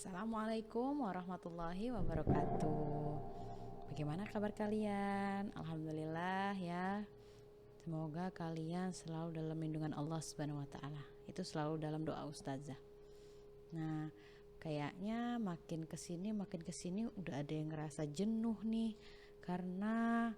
Assalamualaikum warahmatullahi wabarakatuh. Bagaimana kabar kalian? Alhamdulillah ya. Semoga kalian selalu dalam lindungan Allah Subhanahu wa taala. Itu selalu dalam doa ustazah. Nah, kayaknya makin kesini udah ada yang ngerasa jenuh nih karena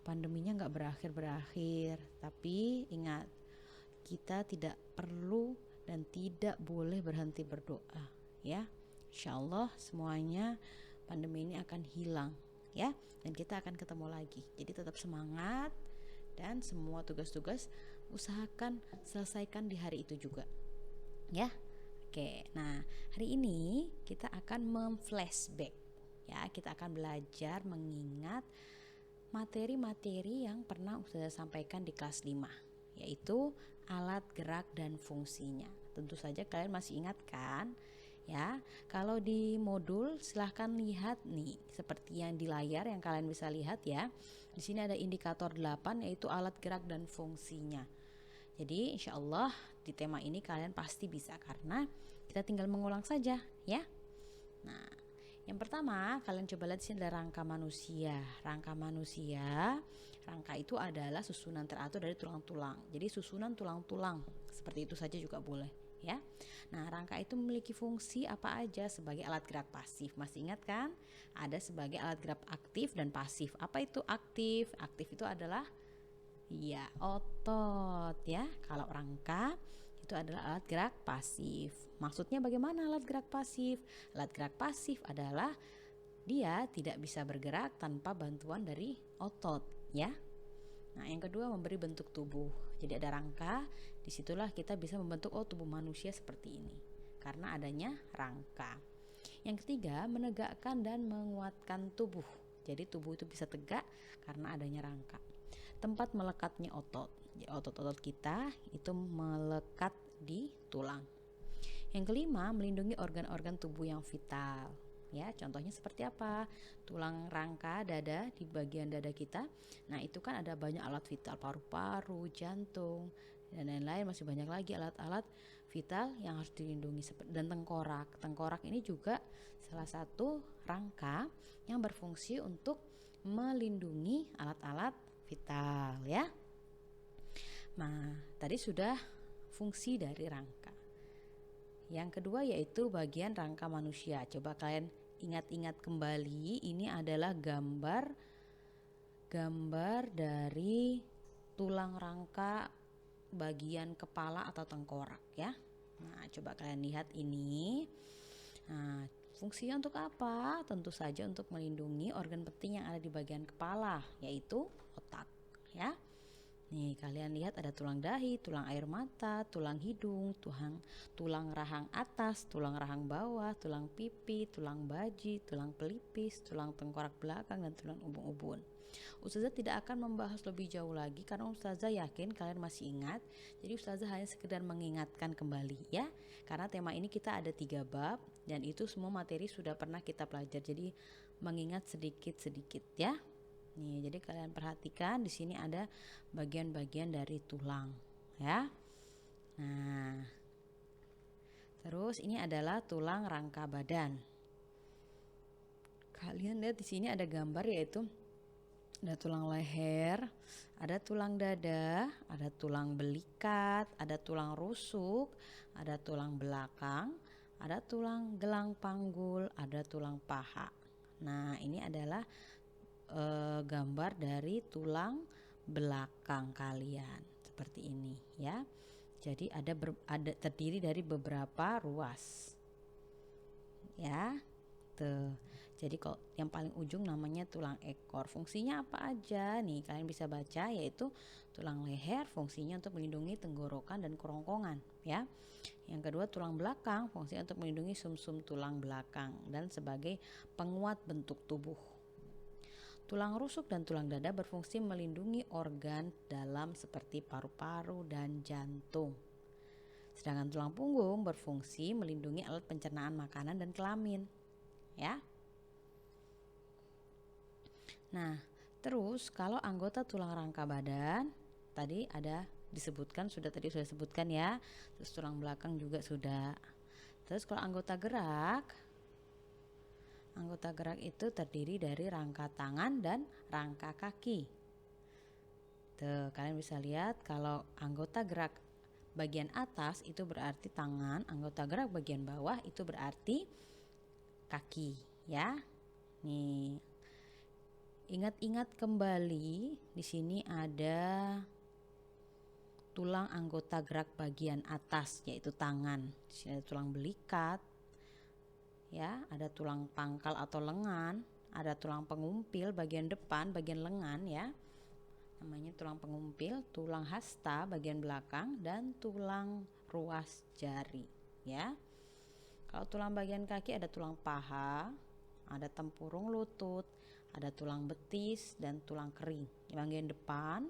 pandeminya nggak berakhir-berakhir. Tapi ingat, kita tidak perlu dan tidak boleh berhenti berdoa ya. Insya Allah semuanya pandemi ini akan hilang ya, dan kita akan ketemu lagi. Jadi tetap semangat dan semua tugas-tugas usahakan selesaikan di hari itu juga ya. Oke, nah hari ini kita akan memflashback ya. Kita akan belajar mengingat materi-materi yang pernah Ustazah sampaikan di kelas 5, yaitu alat gerak dan fungsinya. Tentu saja kalian masih ingat kan? Ya, kalau di modul silahkan lihat nih seperti yang di layar yang kalian bisa lihat ya. Di sini ada indikator 8 yaitu alat gerak dan fungsinya. Jadi insya Allah di tema ini kalian pasti bisa karena kita tinggal mengulang saja ya. Nah, yang pertama kalian coba lihat di sini ada rangka manusia. Rangka itu adalah susunan teratur dari tulang-tulang. Jadi susunan tulang-tulang seperti itu saja juga boleh ya. Nah, rangka itu memiliki fungsi apa aja sebagai alat gerak pasif. Masih ingat kan? Ada sebagai alat gerak aktif dan pasif. Apa itu aktif? Aktif itu adalah ya otot ya. Kalau rangka itu adalah alat gerak pasif. Maksudnya bagaimana alat gerak pasif? Alat gerak pasif adalah dia tidak bisa bergerak tanpa bantuan dari otot ya. Nah, yang kedua memberi bentuk tubuh. Jadi ada rangka, disitulah kita bisa membentuk tubuh manusia seperti ini karena adanya rangka. Yang ketiga menegakkan dan menguatkan tubuh. Jadi tubuh itu bisa tegak karena adanya rangka. Tempat melekatnya otot. Jadi otot-otot kita itu melekat di tulang. Yang kelima melindungi organ-organ tubuh yang vital. Ya, contohnya seperti apa? Tulang rangka dada di bagian dada kita. Nah, itu kan ada banyak alat vital, paru-paru, jantung, dan lain-lain. Masih banyak lagi alat-alat vital yang harus dilindungi. Dan tengkorak. Tengkorak ini juga salah satu rangka yang berfungsi untuk melindungi alat-alat vital ya. Nah, tadi sudah fungsi dari rangka. Yang kedua yaitu bagian rangka manusia. Coba kalian ingat-ingat kembali, ini adalah gambar dari tulang rangka bagian kepala atau tengkorak ya. Nah, coba kalian lihat ini. Nah, fungsinya untuk apa? Tentu saja untuk melindungi organ penting yang ada di bagian kepala, yaitu otak ya. Nih, kalian lihat ada tulang dahi, tulang air mata, tulang hidung, tulang rahang atas, tulang rahang bawah, tulang pipi, tulang baji, tulang pelipis, tulang tengkorak belakang, dan tulang ubun-ubun. Ustazah tidak akan membahas lebih jauh lagi karena Ustazah yakin kalian masih ingat. Jadi Ustazah hanya sekedar mengingatkan kembali ya. Karena tema ini kita ada 3 bab dan itu semua materi sudah pernah kita pelajari. Jadi mengingat sedikit-sedikit ya. Nih, jadi kalian perhatikan di sini ada bagian-bagian dari tulang ya. Nah, terus ini adalah tulang rangka badan. Kalian lihat di sini ada gambar yaitu ada tulang leher, ada tulang dada, ada tulang belikat, ada tulang rusuk, ada tulang belakang, ada tulang gelang panggul, ada tulang paha. Nah, ini adalah gambar dari tulang belakang kalian seperti ini ya. Jadi ada terdiri dari beberapa ruas ya. Tuh. Jadi kalau yang paling ujung namanya tulang ekor. Fungsinya apa aja nih kalian bisa baca, yaitu tulang leher fungsinya untuk melindungi tenggorokan dan kerongkongan ya. Yang kedua tulang belakang fungsinya untuk melindungi sumsum tulang belakang dan sebagai penguat bentuk tubuh. Tulang rusuk dan tulang dada berfungsi melindungi organ dalam seperti paru-paru dan jantung. Sedangkan tulang punggung berfungsi melindungi alat pencernaan makanan dan kelamin. Ya. Nah, terus kalau anggota tulang rangka badan tadi ada disebutkan, sudah sebutkan ya. Terus tulang belakang juga sudah. Terus kalau anggota gerak Anggota gerak itu terdiri dari rangka tangan dan rangka kaki. Tuh, kalian bisa lihat kalau anggota gerak bagian atas itu berarti tangan, anggota gerak bagian bawah itu berarti kaki, ya. Nih, ingat-ingat kembali, di sini ada tulang anggota gerak bagian atas yaitu tangan. Di sini ada tulang belikat, ya, ada tulang pangkal atau lengan, ada tulang pengumpil bagian depan, bagian lengan, ya. Namanya tulang pengumpil, tulang hasta bagian belakang, dan tulang ruas jari, ya. Kalau tulang bagian kaki ada tulang paha, ada tempurung lutut, ada tulang betis dan tulang kering. Di bagian depan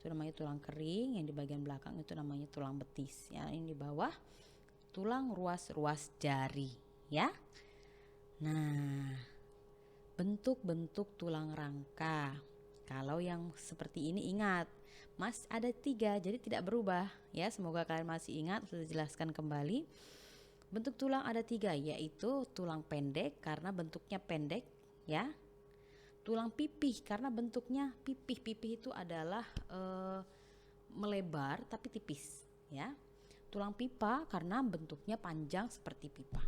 itu namanya tulang kering, yang di bagian belakang itu namanya tulang betis. Yang ini di bawah tulang ruas-ruas jari, ya. Nah, bentuk-bentuk tulang rangka. Kalau yang seperti ini ingat, Mas ada 3, jadi tidak berubah, ya. Semoga kalian masih ingat, sudah dijelaskan kembali. Bentuk tulang ada 3, yaitu tulang pendek karena bentuknya pendek, ya. Tulang pipih karena bentuknya pipih. Pipih itu adalah melebar tapi tipis, ya. Tulang pipa karena bentuknya panjang seperti pipa,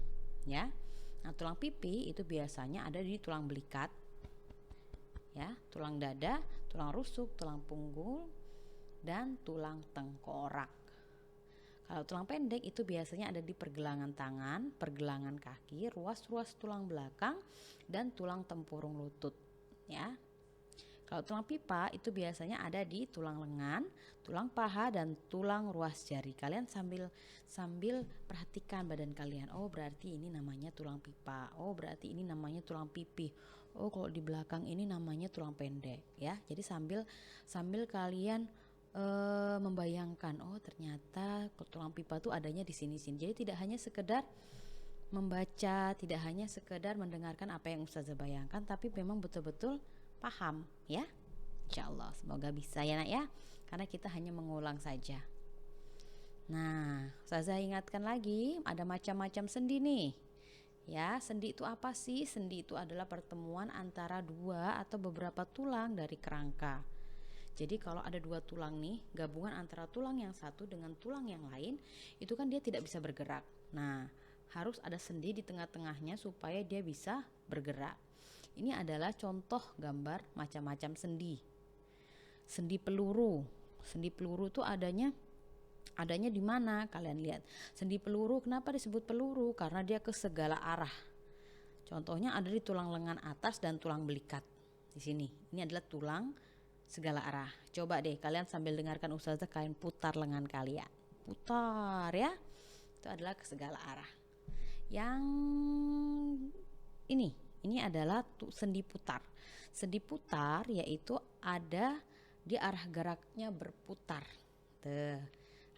ya. Nah, tulang pipih itu biasanya ada di tulang belikat, ya, tulang dada, tulang rusuk, tulang punggung, dan tulang tengkorak. Kalau tulang pendek itu biasanya ada di pergelangan tangan, pergelangan kaki, ruas-ruas tulang belakang, dan tulang tempurung lutut, ya. Kalau tulang pipa itu biasanya ada di tulang lengan, tulang paha, dan tulang ruas jari. Kalian sambil perhatikan badan kalian. Oh, berarti ini namanya tulang pipa. Oh, berarti ini namanya tulang pipih. Oh, kalau di belakang ini namanya tulang pendek, ya. Jadi sambil kalian membayangkan, oh ternyata tulang pipa itu adanya di sini-sini. Jadi tidak hanya sekedar membaca, tidak hanya sekedar mendengarkan apa yang Ustazah bayangkan, tapi memang betul-betul paham, ya. Insyaallah, semoga bisa ya, Nak, ya. Karena kita hanya mengulang saja. Nah, Ustazah ingatkan lagi, ada macam-macam sendi nih. Ya, sendi itu apa sih? Sendi itu adalah pertemuan antara 2 atau beberapa tulang dari kerangka. Jadi kalau ada 2 tulang nih, gabungan antara tulang yang satu dengan tulang yang lain, itu kan dia tidak bisa bergerak. Nah, harus ada sendi di tengah-tengahnya supaya dia bisa bergerak. Ini adalah contoh gambar macam-macam sendi. Sendi peluru. Sendi peluru itu adanya di mana? Kalian lihat. Sendi peluru, kenapa disebut peluru? Karena dia ke segala arah. Contohnya ada di tulang lengan atas dan tulang belikat. Di sini. Ini adalah tulang segala arah. Coba deh kalian sambil dengarkan Ustazah, kalian putar lengan kalian. Putar, ya. Itu adalah ke segala arah. Yang ini adalah sendi putar. Sendi putar yaitu ada di arah geraknya berputar. Tuh.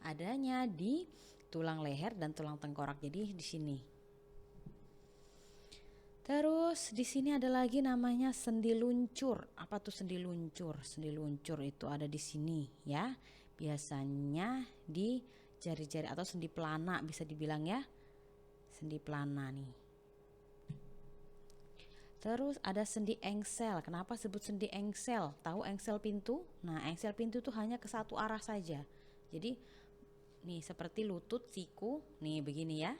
Adanya di tulang leher dan tulang tengkorak. Jadi di sini. Terus di sini ada lagi namanya sendi luncur. Apa tuh sendi luncur? Sendi luncur itu ada di sini, ya. Biasanya di jari-jari atau sendi pelana bisa dibilang, ya. Sendi pelana nih. Terus ada sendi engsel. Kenapa sebut sendi engsel? Tahu engsel pintu? Nah, engsel pintu itu hanya ke satu arah saja. Jadi nih seperti lutut siku, nih begini ya.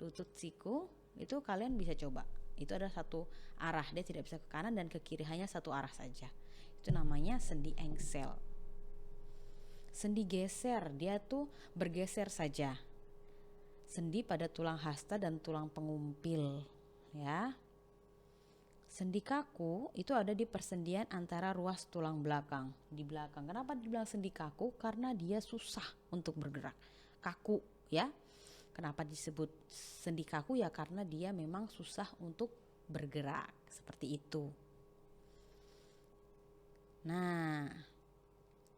Lutut siku itu kalian bisa coba. Itu ada satu arah, dia tidak bisa ke kanan dan ke kiri, hanya satu arah saja. Itu namanya sendi engsel. Sendi geser, dia tuh bergeser saja. Sendi pada tulang hasta dan tulang pengumpil, ya. Sendi kaku itu ada di persendian antara ruas tulang belakang, di belakang. Kenapa dibilang sendi kaku? Karena dia susah untuk bergerak. Kaku, ya. Kenapa disebut sendi kaku? Ya karena dia memang susah untuk bergerak, seperti itu. Nah,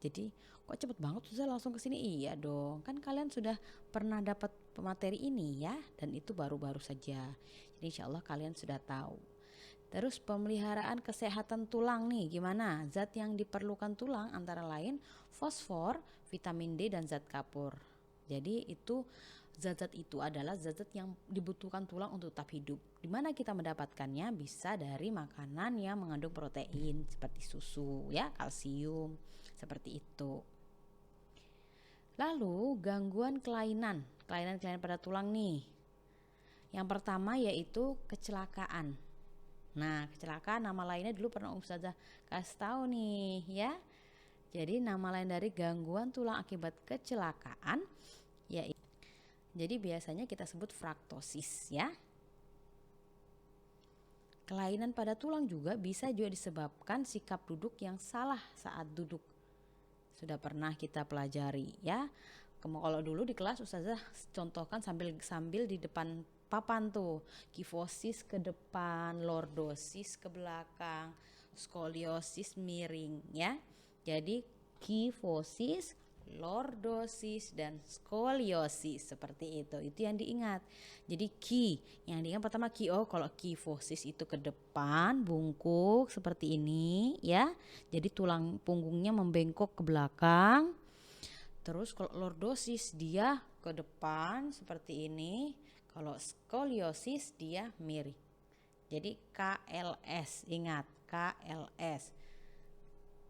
jadi kok cepet banget Ustazah langsung ke sini? Iya dong, kan kalian sudah pernah dapat materi ini, ya, dan itu baru-baru saja. Jadi insya Allah kalian sudah tahu. Terus pemeliharaan kesehatan tulang nih, gimana? Zat yang diperlukan tulang antara lain fosfor, vitamin D, dan zat kapur. Jadi itu Zat-zat itu adalah zat-zat yang dibutuhkan tulang untuk tetap hidup. Di mana kita mendapatkannya? Bisa dari makanan yang mengandung protein seperti susu ya, kalsium, seperti itu. Lalu gangguan kelainan pada tulang nih. Yang pertama yaitu kecelakaan. Nah, kecelakaan nama lainnya dulu pernah Ustazah kasih tahu nih ya. Jadi nama lain dari gangguan tulang akibat kecelakaan yaitu, jadi biasanya kita sebut fraktosis ya. Kelainan pada tulang juga bisa disebabkan sikap duduk yang salah saat duduk. Sudah pernah kita pelajari ya. Kalau dulu di kelas Ustazah contohkan sambil di depan papan tuh, kifosis ke depan, lordosis ke belakang, skoliosis miring ya. Jadi kifosis, lordosis, dan skoliosis seperti itu yang diingat. Jadi yang diingat pertama kalau kifosis itu ke depan, bungkuk seperti ini ya. Jadi tulang punggungnya membengkok ke belakang. Terus kalau lordosis dia ke depan seperti ini. Kalau skoliosis dia miring. Jadi KLS, ingat KLS.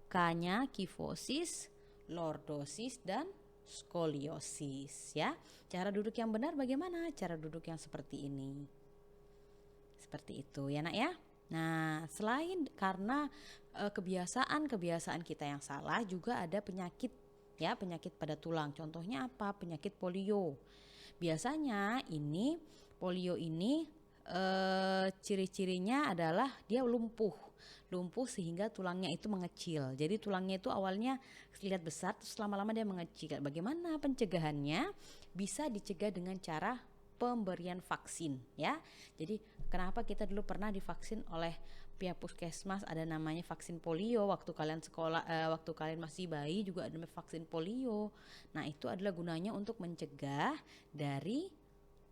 K-nya kifosis, lordosis, dan skoliosis ya. Cara duduk yang benar bagaimana? Cara duduk yang seperti ini. Seperti itu ya nak ya. Nah, selain karena kebiasaan kita yang salah, juga ada penyakit ya, penyakit pada tulang. Contohnya apa? Penyakit polio. Biasanya polio ini ciri-cirinya adalah dia lumpuh sehingga tulangnya itu mengecil. Jadi tulangnya itu awalnya terlihat besar, terus lama-lama dia mengecil. Bagaimana pencegahannya? Bisa dicegah dengan cara pemberian vaksin ya. Jadi kenapa kita dulu pernah divaksin oleh pihak puskesmas, ada namanya vaksin polio. Waktu kalian sekolah, waktu kalian masih bayi juga ada vaksin polio. Nah, itu adalah gunanya untuk mencegah dari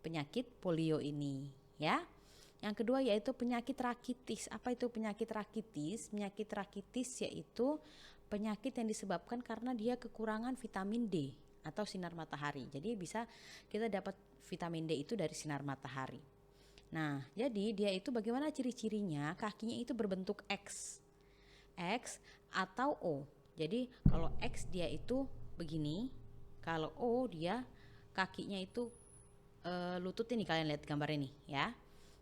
penyakit polio ini ya. Yang kedua yaitu penyakit rakitis. Apa itu penyakit rakitis? Penyakit rakitis yaitu penyakit yang disebabkan karena dia kekurangan vitamin D atau sinar matahari. Jadi bisa kita dapat vitamin D itu dari sinar matahari. Nah, jadi dia itu bagaimana ciri-cirinya? Kakinya itu berbentuk X atau O. Jadi kalau X dia itu begini, kalau O dia kakinya itu lutut ini, kalian lihat gambar ini ya.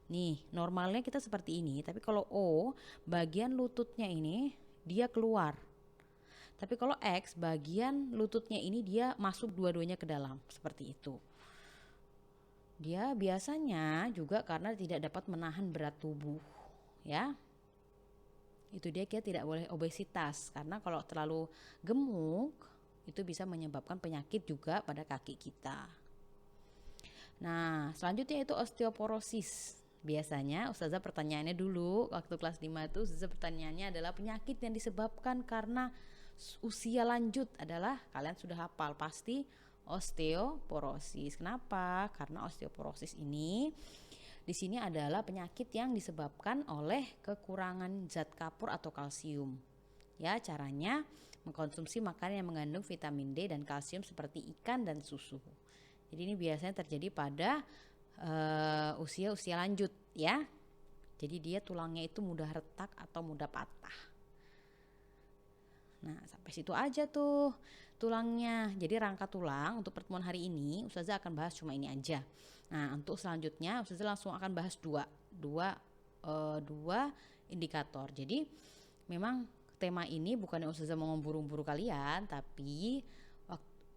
Nih, normalnya kita seperti ini, tapi kalau O bagian lututnya ini dia keluar. Tapi kalau X bagian lututnya ini dia masuk dua-duanya ke dalam, seperti itu. Dia biasanya juga karena tidak dapat menahan berat tubuh ya. Itu dia, kita tidak boleh obesitas, karena kalau terlalu gemuk itu bisa menyebabkan penyakit juga pada kaki kita. Nah, selanjutnya itu osteoporosis. Biasanya Ustazah pertanyaannya dulu waktu kelas 5 itu Ustazah pertanyaannya adalah penyakit yang disebabkan karena usia lanjut adalah, kalian sudah hafal pasti, osteoporosis. Kenapa? Karena osteoporosis ini di sini adalah penyakit yang disebabkan oleh kekurangan zat kapur atau kalsium. Ya, caranya mengkonsumsi makanan yang mengandung vitamin D dan kalsium seperti ikan dan susu. Jadi ini biasanya terjadi pada usia lanjut ya. Jadi dia tulangnya itu mudah retak atau mudah patah. Nah, sampai situ aja tuh tulangnya. Jadi rangka tulang untuk pertemuan hari ini Ustazah akan bahas cuma ini aja. Nah, untuk selanjutnya Ustazah langsung akan bahas dua indikator. Jadi memang tema ini bukan yang Ustazah mau memburu-buru kalian, tapi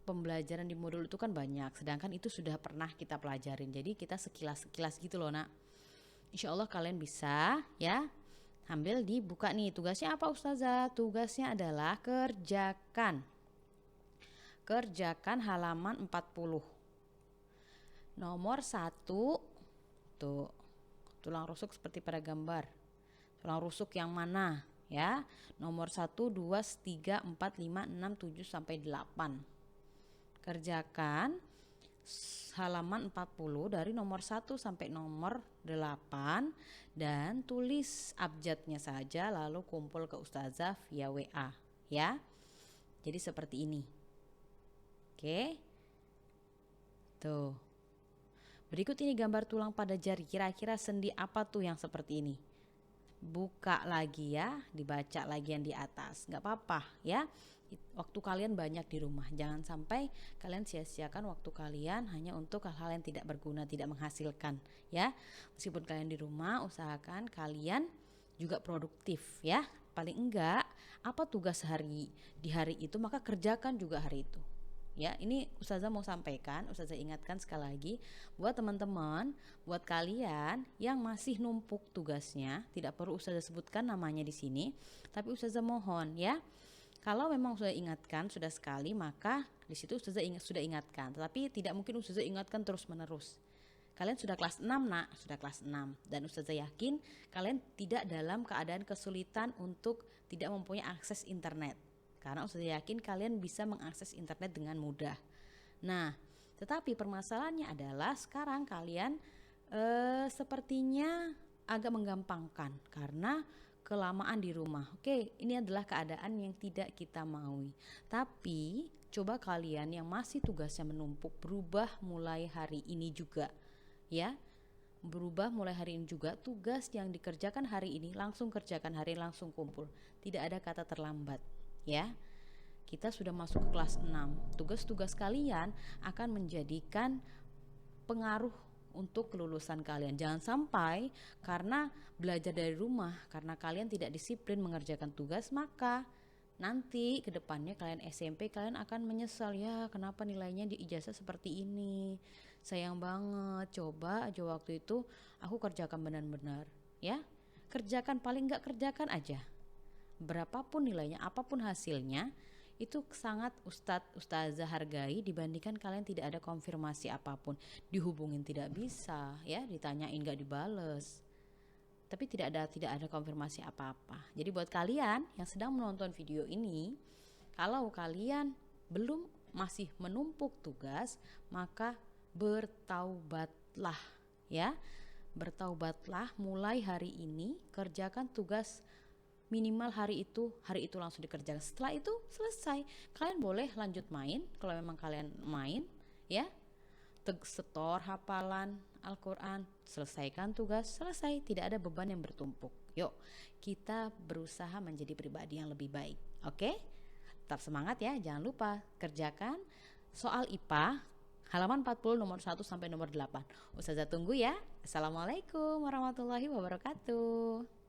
pembelajaran di modul itu kan banyak, sedangkan itu sudah pernah kita pelajarin. Jadi kita sekilas gitu loh nak. Insya Allah kalian bisa ya. Ambil dibuka nih, tugasnya apa Ustazah? Tugasnya adalah kerjakan halaman 40. Nomor 1 tuh, tulang rusuk seperti pada gambar. Tulang rusuk yang mana ya? Nomor 1, 2, 3, 4, 5, 6, 7 sampai 8. Kerjakan halaman 40 dari nomor 1 sampai nomor 8 dan tulis abjadnya saja, lalu kumpul ke Ustazah via WA ya. Jadi seperti ini. Oke. Tuh. Berikut ini gambar tulang pada jari. Kira-kira sendi apa tuh yang seperti ini? Buka lagi ya, dibaca lagi yang di atas. Nggak apa-apa ya. Waktu kalian banyak di rumah, jangan sampai kalian sia-siakan waktu kalian hanya untuk hal-hal yang tidak berguna, tidak menghasilkan ya. Meskipun kalian di rumah, usahakan kalian juga produktif ya. Paling enggak apa tugas di hari itu, maka kerjakan juga hari itu. Ya, ini Ustazah mau sampaikan, Ustazah ingatkan sekali lagi buat teman-teman, buat kalian yang masih numpuk tugasnya, tidak perlu Ustazah sebutkan namanya di sini, tapi Ustazah mohon ya, kalau memang sudah ingatkan sudah sekali, maka di situ Ustazah sudah ingatkan, tetapi tidak mungkin Ustazah ingatkan terus-menerus. Kalian sudah kelas 6 nak, sudah kelas 6, dan Ustazah yakin kalian tidak dalam keadaan kesulitan untuk tidak mempunyai akses internet. Karena Ustazah yakin kalian bisa mengakses internet dengan mudah. Nah, tetapi permasalahannya adalah sekarang kalian sepertinya agak menggampangkan karena kelamaan di rumah. Oke, ini adalah keadaan yang tidak kita maui. Tapi coba kalian yang masih tugasnya menumpuk berubah mulai hari ini juga, ya. Berubah mulai hari ini juga, tugas yang dikerjakan hari ini langsung kerjakan hari ini, langsung kumpul. Tidak ada kata terlambat. Ya, kita sudah masuk ke kelas 6. Tugas-tugas kalian akan menjadikan pengaruh untuk kelulusan kalian. Jangan sampai karena belajar dari rumah, karena kalian tidak disiplin mengerjakan tugas, maka nanti ke depannya kalian SMP kalian akan menyesal, ya kenapa nilainya di ijazah seperti ini, sayang banget, coba aja waktu itu aku kerjakan benar-benar. Ya, kerjakan, paling nggak kerjakan aja. Berapapun nilainya, apapun hasilnya, itu sangat ustazah hargai dibandingkan kalian tidak ada konfirmasi apapun, dihubungin tidak bisa, ya ditanyain nggak dibales, tapi tidak ada konfirmasi apa-apa. Jadi buat kalian yang sedang menonton video ini, kalau kalian belum masih menumpuk tugas, maka bertaubatlah ya, bertaubatlah mulai hari ini, kerjakan tugas minimal hari itu langsung dikerjakan. Setelah itu selesai, kalian boleh lanjut main kalau memang kalian main ya, setor hafalan Al-Quran, selesaikan tugas, selesai, tidak ada beban yang bertumpuk. Yuk kita berusaha menjadi pribadi yang lebih baik. Oke, tetap semangat ya, jangan lupa kerjakan soal IPA halaman 40 nomor 1 sampai nomor 8. Ustazah tunggu ya. Assalamualaikum warahmatullahi wabarakatuh.